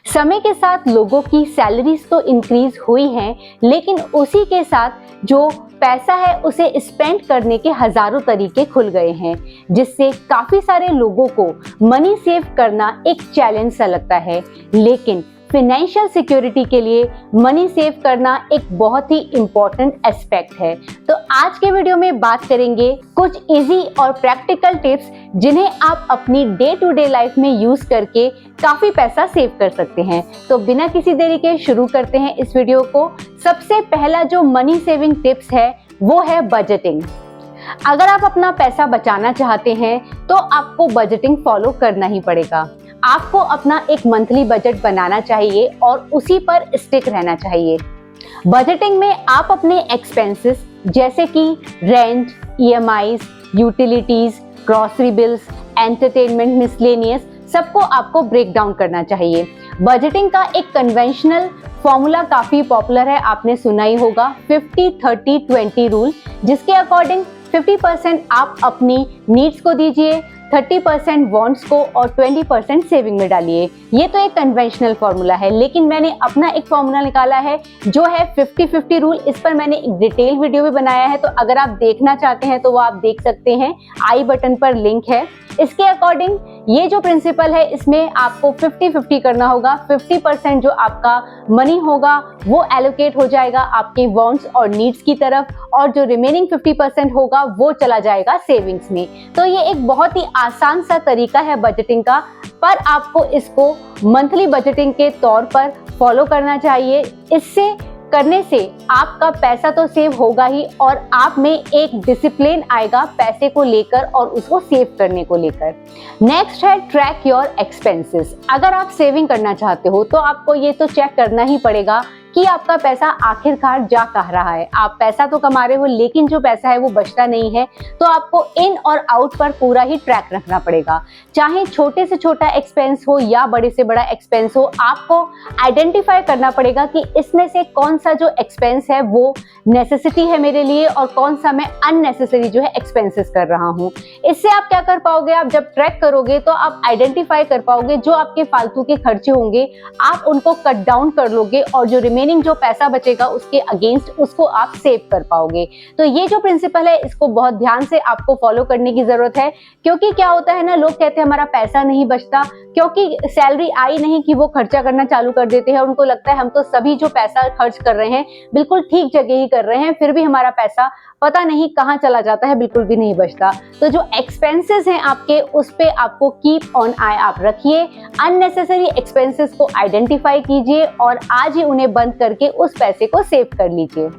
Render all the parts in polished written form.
समय के साथ लोगों की सैलरीज तो इंक्रीज हुई हैं, लेकिन उसी के साथ जो पैसा है उसे स्पेंड करने के हजारों तरीके खुल गए हैं, जिससे काफी सारे लोगों को मनी सेव करना एक चैलेंज सा लगता है। लेकिन फाइनेंशियल सिक्योरिटी के लिए मनी सेव करना एक बहुत ही इम्पोर्टेंट एस्पेक्ट है। तो आज के वीडियो में बात करेंगे कुछ इजी और प्रैक्टिकल टिप्स जिन्हें आप अपनी डे टू डे लाइफ में यूज करके काफी पैसा सेव कर सकते हैं। तो बिना किसी देरी के शुरू करते हैं इस वीडियो को। सबसे पहला जो मनी सेविंग टिप्स है वो है बजटिंग। अगर आप अपना पैसा बचाना चाहते हैं तो आपको बजटिंग फॉलो करना ही पड़ेगा। आपको अपना एक मंथली बजट बनाना चाहिए और उसी पर स्टिक रहना चाहिए। बजटिंग में आप अपने एक्सपेंसेस जैसे कि rent, EMIs, utilities, grocery bills, entertainment, miscellaneous सबको आपको ब्रेक डाउन करना चाहिए। बजटिंग का एक कन्वेंशनल फॉर्मूला काफी पॉपुलर है, आपने सुना ही होगा 50-30-20 रूल, जिसके अकॉर्डिंग 50% आप अपनी नीड्स को दीजिए, 30% वांट्स को और 20% सेविंग में डालिए। ये तो एक कन्वेंशनल फॉर्मूला है, लेकिन मैंने अपना एक फॉर्मूला निकाला है जो है 50-50 रूल। इस पर मैंने एक डिटेल वीडियो भी बनाया है, तो अगर आप देखना चाहते हैं तो वो आप देख सकते हैं, आई बटन पर लिंक है। इसके अकॉर्डिंग ये जो प्रिंसिपल है इसमें आपको 50-50 करना होगा। 50% जो आपका मनी होगा वो एलोकेट हो जाएगा आपके वांट्स और नीड्स की तरफ, और जो रिमेनिंग 50% होगा वो चला जाएगा सेविंग्स में। तो ये एक बहुत ही आसान सा तरीका है बजटिंग का, पर आपको इसको मंथली बजटिंग के तौर पर फॉलो करना चाहिए। इससे करने से आपका पैसा तो सेव होगा ही, और आप में एक डिसिप्लिन आएगा पैसे को लेकर और उसको सेव करने को लेकर। नेक्स्ट है ट्रैक योर एक्सपेंसेस। अगर आप सेविंग करना चाहते हो तो आपको ये तो चेक करना ही पड़ेगा कि आपका पैसा आखिरकार जा कहाँ रहा है। आप पैसा तो कमा रहे हो लेकिन जो पैसा है वो बचता नहीं है, तो आपको इन और आउट पर पूरा ही ट्रैक रखना पड़ेगा। चाहे छोटे से छोटा एक्सपेंस हो या बड़े से बड़ा एक्सपेंस हो, आपको आइडेंटिफाई करना पड़ेगा कि इसमें से कौन सा जो एक्सपेंस है वो नेसेसिटी है मेरे लिए और कौन सा मैं अननेसेसरी जो है एक्सपेंसेस कर रहा हूँ। इससे आप क्या कर पाओगे, आप जब ट्रैक करोगे तो आप आइडेंटिफाई कर पाओगे जो आपके फालतू के खर्चे होंगे, आप उनको कट डाउन कर लोगे और जो रिमेनिंग जो पैसा बचेगा उसके अगेंस्ट उसको आप सेव कर पाओगे। तो ये जो प्रिंसिपल है इसको बहुत ध्यान से आपको फॉलो करने की जरूरत है, क्योंकि क्या होता है ना, लोग कहते हैं हमारा पैसा नहीं बचता क्योंकि सैलरी आई नहीं कि वो खर्चा करना चालू कर देते हैं। उनको लगता है हम तो सभी जो पैसा खर्च कर रहे हैं बिल्कुल ठीक जगह ही कर रहे हैं, फिर भी हमारा पैसा पता नहीं कहाँ चला जाता है, बिल्कुल भी नहीं बचता। तो जो एक्सपेंसेस हैं आपके, उस पे आपको कीप ऑन आई आप रखिए। अननेसेसरी एक्सपेंसेस को आइडेंटिफाई कीजिए और आज ही उन्हें बंद करके उस पैसे को सेव कर लीजिए।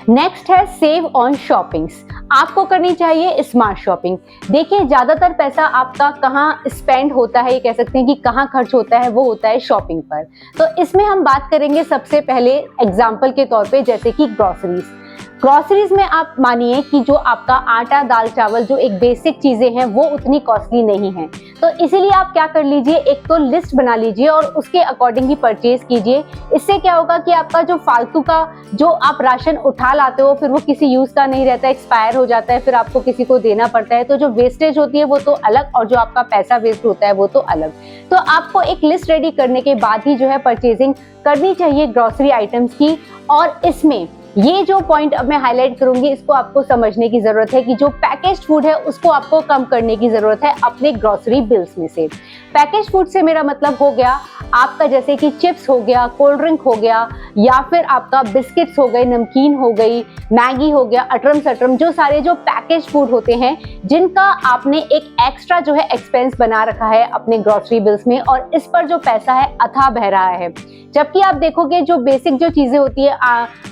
नेक्स्ट है सेव ऑन शॉपिंग्स। आपको करनी चाहिए स्मार्ट शॉपिंग। देखिए, ज्यादातर पैसा आपका कहाँ स्पेंड होता है, ये कह सकते हैं कि कहाँ खर्च होता है, वो होता है शॉपिंग पर। तो इसमें हम बात करेंगे सबसे पहले एग्जाम्पल के तौर पे, जैसे कि ग्रोसरीज। ग्रोसरीज में आप मानिए कि जो आपका आटा, दाल, चावल जो एक बेसिक चीजें हैं वो उतनी कॉस्टली नहीं है, तो इसीलिए आप क्या कर लीजिए, एक तो लिस्ट बना लीजिए और उसके अकॉर्डिंग ही परचेज कीजिए। इससे क्या होगा कि आपका जो फालतू का जो आप राशन उठा लाते हो फिर वो किसी यूज का नहीं रहता, एक्सपायर हो जाता है, फिर आपको किसी को देना पड़ता है, तो जो वेस्टेज होती है वो तो अलग और जो आपका पैसा वेस्ट होता है वो तो अलग। तो आपको एक लिस्ट रेडी करने के बाद ही जो है परचेजिंग करनी चाहिए ग्रोसरी आइटम्स की। और इसमें ये जो पॉइंट अब मैं हाईलाइट करूंगी इसको आपको समझने की जरूरत है कि जो पैकेज्ड फूड है उसको आपको कम करने की जरूरत है अपने ग्रोसरी बिल्स में से। पैकेज्ड फूड से मेरा मतलब हो गया आपका जैसे कि चिप्स हो गया, कोल्ड ड्रिंक हो गया, या फिर आपका बिस्किट्स हो गए, नमकीन हो गई, मैगी हो गया, अटरम सटरम, जो सारे जो पैकेज फूड होते हैं जिनका आपने एक एक्स्ट्रा जो है एक्सपेंस बना रखा है अपने ग्रोसरी बिल्स में, और इस पर जो पैसा है अथाह बह रहा है। जबकि आप देखोगे जो बेसिक जो चीजें होती है,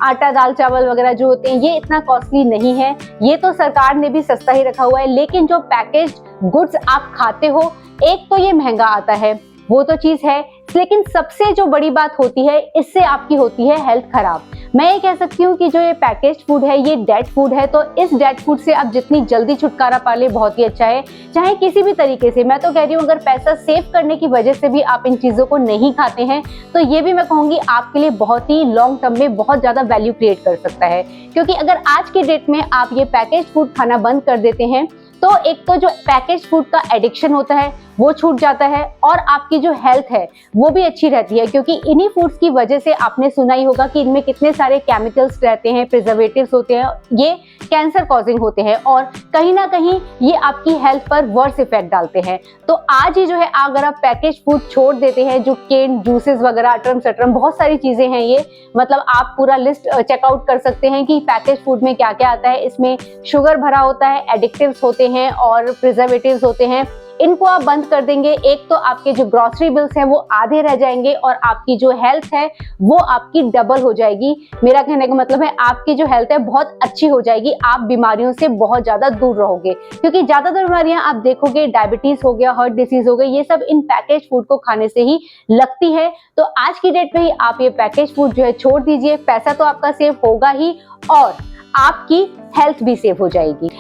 आटा, दाल, चावल वगैरह जो होते हैं, ये इतना कॉस्टली नहीं है, ये तो सरकार ने भी सस्ता ही रखा हुआ है। लेकिन जो पैकेज्ड गुड्स आप खाते हो, एक तो ये महंगा आता है, वो तो चीज है, लेकिन सबसे जो बड़ी बात होती है इससे आपकी होती है हेल्थ खराब। मैं ये कह सकती हूँ कि जो ये पैकेज्ड फूड है ये डेड फूड है, तो इस डेड फूड से आप जितनी जल्दी छुटकारा पा ले बहुत ही अच्छा है, चाहे किसी भी तरीके से। मैं तो कह रही हूँ अगर पैसा सेव करने की वजह से भी आप इन चीजों को नहीं खाते हैं तो ये भी मैं कहूँगी आपके लिए बहुत ही लॉन्ग टर्म में बहुत ज्यादा वैल्यू क्रिएट कर सकता है। क्योंकि अगर आज के डेट में आप ये पैकेज्ड फूड खाना बंद कर देते हैं तो एक तो जो पैकेज फूड का एडिक्शन होता है वो छूट जाता है और आपकी जो हेल्थ है वो भी अच्छी रहती है, क्योंकि इन्हीं फूड्स की वजह से आपने सुना ही होगा कि इनमें कितने सारे केमिकल्स रहते हैं, प्रिजर्वेटिव्स होते हैं, ये कैंसर कॉजिंग होते हैं और कहीं ना कहीं ये आपकी हेल्थ पर वर्स इफेक्ट डालते हैं। तो आज ही जो है अगर आप पैकेज फूड छोड़ देते हैं, जो केन जूसेस वगैरह अटरम सटरम बहुत सारी चीजें हैं, ये मतलब आप पूरा लिस्ट चेकआउट कर सकते हैं कि पैकेज फूड में क्या क्या आता है। इसमें शुगर भरा होता है, एडिक्टिव्स होते हैं और प्रिजर्वेटिव्स होते हैं। इनको आप बंद कर देंगे, एक तो आपके जो ग्रोसरी बिल्स हैं वो आधे रह जाएंगे और आपकी जो हेल्थ है वो आपकी डबल हो जाएगी। मेरा कहने का मतलब है आपकी जो हेल्थ है बहुत अच्छी हो जाएगी, आप बीमारियों से बहुत ज्यादा दूर रहोगे, क्योंकि ज्यादातर बीमारियां आप देखोगे, डायबिटीज हो गया, हार्ट डिसीज हो गई, ये सब इन पैकेज फूड को खाने से ही लगती है। तो आज की डेट में ही आप ये पैकेज फूड जो है छोड़ दीजिए, पैसा तो आपका सेव होगा ही और आपकी हेल्थ भी सेव हो जाएगी।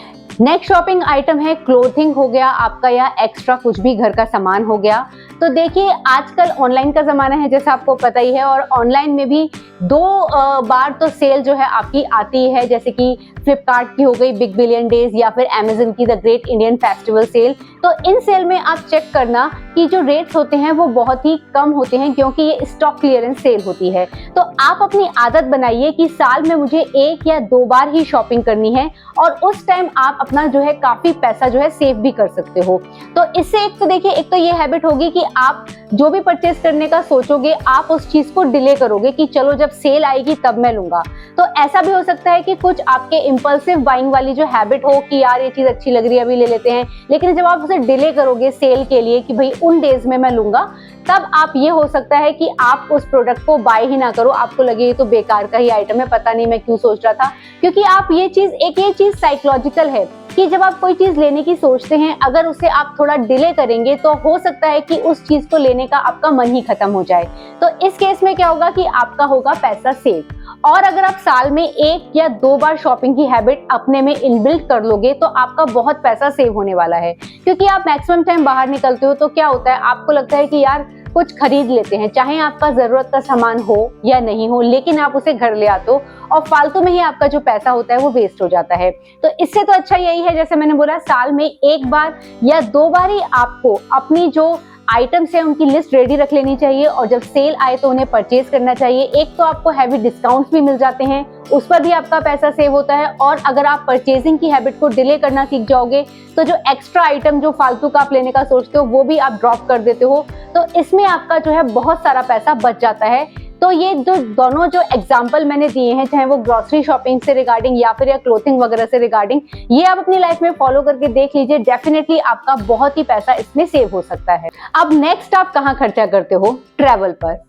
नेक्स्ट शॉपिंग आइटम है क्लोथिंग हो गया आपका, या एक्स्ट्रा कुछ भी घर का सामान हो गया। तो देखिए आजकल ऑनलाइन का जमाना है जैसा आपको पता ही है, और ऑनलाइन में भी दो बार तो सेल जो है आपकी आती है, जैसे कि फ्लिपकार्ट की हो गई बिग बिलियन डेज या फिर अमेजन की the great Indian festival sale. तो इन सेल में आप चेक करना कि जो रेट्स होते हैं वो बहुत ही कम होते हैं, क्योंकि ये स्टॉक क्लियरेंस सेल होती है। तो आप अपनी आदत बनाइए कि साल में मुझे 1 या 2 बार ही शॉपिंग करनी है और उस टाइम आप अपना जो है काफी पैसा जो है सेव भी कर सकते हो। तो इससे एक तो देखिए, एक तो ये हैबिट होगी कि आप जो भी परचेस करने का सोचोगे आप उस चीज को डिले करोगे कि चलो जब सेल आएगी तब मैं लूंगा। तो ऐसा भी हो सकता है कि कुछ आपके इंपल्सिव बाइंग वाली जो हैबिट हो कि यार ये चीज अच्छी लग रही है अभी ले लेते हैं, लेकिन जब आप उसे डिले करोगे सेल के लिए कि भाई उन डेज में मैं लूंगा, तब आप ये हो सकता है कि आप उस प्रोडक्ट को बाय ही ना करो, आपको लगे ये तो बेकार का ही आइटम है, पता नहीं मैं क्यों सोच रहा था। क्योंकि आप ये चीज साइकोलॉजिकल है कि जब आप कोई चीज लेने की सोचते हैं, अगर उसे आप थोड़ा डिले करेंगे तो हो सकता है कि उस चीज को लेने का आपका मन ही खत्म हो जाए। तो इस केस में क्या होगा कि आपका होगा पैसा सेव। और अगर आप साल में 1 या 2 बार शॉपिंग की हैबिट अपने में इनबिल्ट कर लोगे तो आपका बहुत पैसा सेव होने वाला है, क्योंकि आप मैक्सिमम टाइम बाहर निकलते हो तो क्या होता है, आपको लगता है कि यार कुछ खरीद लेते हैं, चाहे आपका जरूरत का सामान हो या नहीं हो, लेकिन आप उसे घर ले आते हो और फालतू में ही आपका जो पैसा होता है वो वेस्ट हो जाता है। तो इससे तो अच्छा यही है, जैसे मैंने बोला, साल में 1 बार या 2 बार ही आपको अपनी जो आइटम्स है उनकी लिस्ट रेडी रख लेनी चाहिए और जब सेल आए तो उन्हें परचेज करना चाहिए। एक तो आपको हैवी डिस्काउंट्स भी मिल जाते हैं, उस पर भी आपका पैसा सेव होता है, और अगर आप परचेजिंग की हैबिट को डिले करना सीख जाओगे तो जो एक्स्ट्रा आइटम जो फालतू का आप लेने का सोचते हो वो भी आप ड्रॉप कर देते हो। तो इसमें आपका जो है बहुत सारा पैसा बच जाता है। तो ये जो दोनों जो एग्जाम्पल मैंने दिए हैं, चाहे वो ग्रोसरी शॉपिंग से रिगार्डिंग या फिर क्लोथिंग वगैरह से रिगार्डिंग, ये आप अपनी लाइफ में फॉलो करके देख लीजिए, डेफिनेटली आपका बहुत ही पैसा इसमें सेव हो सकता है। अब नेक्स्ट आप कहाँ खर्चा करते हो? ट्रैवल पर।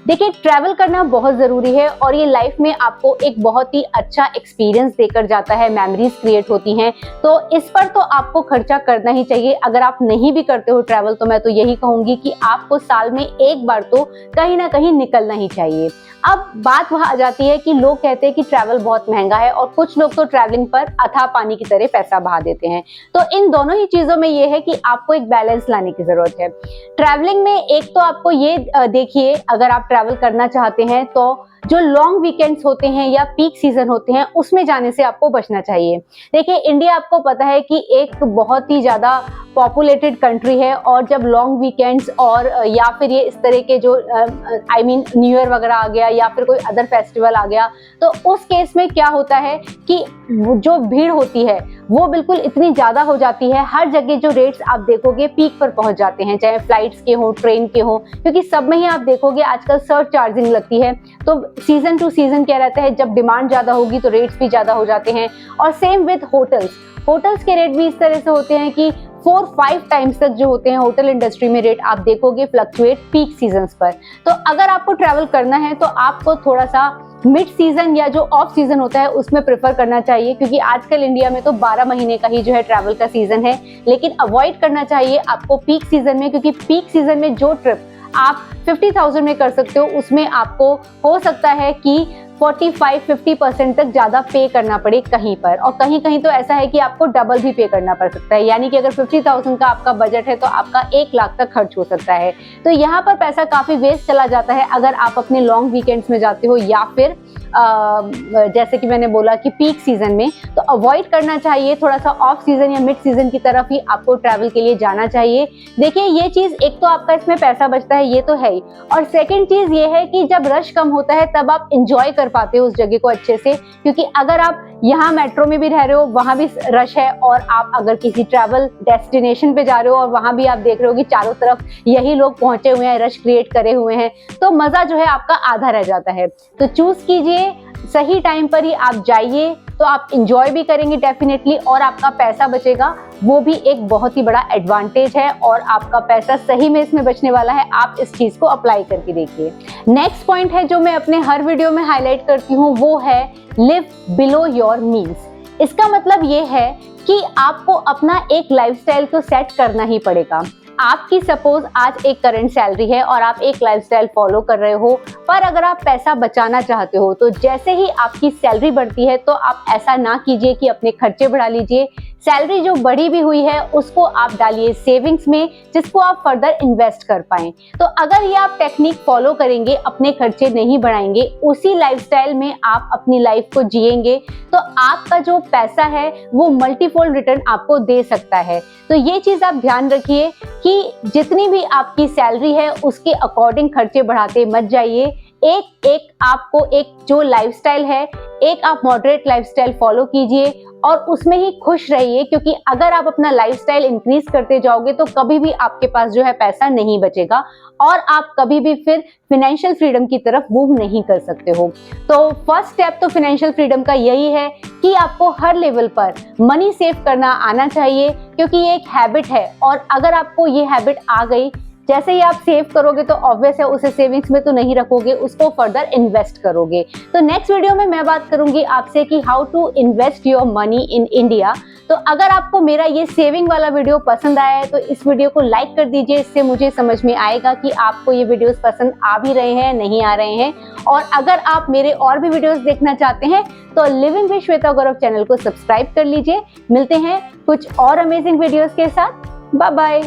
देखिए ट्रैवल करना बहुत जरूरी है और ये लाइफ में आपको एक बहुत ही अच्छा एक्सपीरियंस देकर जाता है, मेमोरीज क्रिएट होती हैं, तो इस पर तो आपको खर्चा करना ही चाहिए। अगर आप नहीं भी करते हो ट्रैवल तो मैं तो यही कहूंगी कि आपको साल में 1 बार तो कहीं ना कहीं निकलना ही चाहिए। अब बात वहां आ जाती है कि लोग कहते हैं कि ट्रैवल बहुत महंगा है और कुछ लोग तो ट्रैवलिंग पर अथाह पानी की तरह पैसा बहा देते हैं। तो इन दोनों ही चीजों में ये है कि आपको एक बैलेंस लाने की जरूरत है। ट्रैवलिंग में एक तो आपको ये देखिए, अगर आप ट्रैवल करना चाहते हैं तो जो लॉन्ग वीकेंड्स होते हैं या पीक सीजन होते हैं उसमें जाने से आपको बचना चाहिए। देखिए इंडिया आपको पता है कि एक बहुत ही ज्यादा पॉपुलेटेड कंट्री है, और जब लॉन्ग वीकेंड्स और या फिर ये इस तरह के जो न्यू ईयर वगैरह आ गया या फिर कोई अदर फेस्टिवल आ गया, तो उस केस में क्या होता है कि जो भीड़ होती है वो बिल्कुल इतनी ज्यादा हो जाती है। हर जगह जो रेट्स आप देखोगे पीक पर पहुंच जाते हैं, चाहे फ्लाइट्स के हो, ट्रेन के हो, क्योंकि सब में ही आप देखोगे आजकल सर्च चार्जिंग लगती है। तो सीजन टू सीजन क्या रहता है, जब डिमांड ज्यादा होगी तो रेट्स भी ज्यादा हो जाते हैं। और सेम विद होटल्स के रेट भी इस तरह से होते हैं कि 4-5 टाइम्स तक जो होते हैं होटल इंडस्ट्री में रेट आप देखोगे फ्लक्चुएट पीक सीजन्स पर। तो अगर आपको ट्रैवल करना है तो आपको थोड़ा सा मिड सीजन या जो ऑफ सीजन होता है उसमें प्रेफर करना चाहिए, क्योंकि आजकल इंडिया में तो 12 महीने का ही जो है ट्रैवल का सीजन है, लेकिन अवॉइड करना चाहिए आपको पीक सीजन में, क्योंकि पीक सीजन में जो ट्रिप आप 50,000 में कर सकते हो उसमें आपको हो सकता है कि 45-50% तक ज्यादा पे करना पड़े कहीं पर, और कहीं कहीं तो ऐसा है कि आपको डबल भी पे करना पड़ सकता है। यानी कि अगर 50,000 का आपका बजट है तो आपका 1 लाख तक खर्च हो सकता है। तो यहाँ पर पैसा काफी वेस्ट चला जाता है अगर आप अपने लॉन्ग वीकेंड्स में जाते हो या फिर जैसे कि मैंने बोला कि पीक सीजन में। तो अवॉइड करना चाहिए, थोड़ा सा ऑफ सीजन या मिड सीजन की तरफ ही आपको ट्रैवल के लिए जाना चाहिए। देखिए ये चीज, एक तो आपका इसमें पैसा बचता है, ये तो है ही, और सेकंड चीज ये है कि जब रश कम होता है तब आप इंजॉय कर पाते हो उस जगह को अच्छे से। क्योंकि अगर आप यहाँ मेट्रो में भी रह रहे हो, वहां भी रश है, और आप अगर किसी ट्रैवल डेस्टिनेशन पे जा रहे हो और वहां भी आप देख रहे हो कि चारों तरफ यही लोग पहुंचे हुए हैं, रश क्रिएट करे हुए हैं, तो मजा जो है आपका आधा रह जाता है। तो चूज कीजिए, सही टाइम पर ही आप जाइए, तो आप इंजॉय भी करेंगे डेफिनेटली, और आपका पैसा बचेगा, वो भी एक बहुत ही बड़ा एडवांटेज है, और आपका पैसा सही में इसमें बचने वाला है। आप इस चीज को अप्लाई करके देखिए। नेक्स्ट पॉइंट है जो मैं अपने हर वीडियो में हाईलाइट करती हूँ, वो है लिव बिलो योर मीन्स। इसका मतलब ये है कि आपको अपना एक लाइफस्टाइल तो सेट करना ही पड़ेगा। आपकी सपोज आज एक करंट सैलरी है और आप एक लाइफस्टाइल फॉलो कर रहे हो, पर अगर आप पैसा बचाना चाहते हो तो जैसे ही आपकी सैलरी बढ़ती है तो आप ऐसा ना कीजिए कि अपने खर्चे बढ़ा लीजिए। सैलरी जो बढ़ी भी हुई है उसको आप डालिए सेविंग्स में, जिसको आप फर्दर इन्वेस्ट कर पाएं। तो अगर ये आप टेक्निक फॉलो करेंगे, अपने खर्चे नहीं बढ़ाएंगे, उसी लाइफस्टाइल में आप अपनी लाइफ को जिएंगे, तो आपका जो पैसा है वो मल्टीफोल्ड रिटर्न आपको दे सकता है। तो ये चीज आप ध्यान रखिए कि जितनी भी आपकी सैलरी है उसके अकॉर्डिंग खर्चे बढ़ाते मत जाइए। एक आपको एक जो लाइफस्टाइल है, एक आप मॉडरेट लाइफस्टाइल फॉलो कीजिए और उसमें ही खुश रहिए। क्योंकि अगर आप अपना लाइफस्टाइल इंक्रीज करते जाओगे तो कभी भी आपके पास जो है पैसा नहीं बचेगा, और आप कभी भी फिर फाइनेंशियल फ्रीडम की तरफ मूव नहीं कर सकते हो। तो फर्स्ट स्टेप तो फाइनेंशियल फ्रीडम का यही है कि आपको हर लेवल पर मनी सेव करना आना चाहिए, क्योंकि ये एक हैबिट है, और अगर आपको ये हैबिट आ गई, जैसे ही आप सेव करोगे तो ऑब्वियस है उसे सेविंग्स में तो नहीं रखोगे, उसको फर्दर इन्वेस्ट करोगे। तो नेक्स्ट वीडियो में मैं बात करूंगी आपसे कि how to invest your money in India. तो अगर आपको मेरा ये सेविंग वाला वीडियो पसंद आया है तो इस वीडियो को लाइक कर दीजिए। इससे मुझे समझ में आएगा कि आपको ये वीडियोस पसंद आ भी रहे हैं, नहीं आ रहे हैं। और अगर आप मेरे और भी वीडियोस देखना चाहते हैं तो living with Shweta Gaurav channel को सब्सक्राइब कर लीजिए। मिलते हैं कुछ और अमेजिंग वीडियोस के साथ। Bye bye.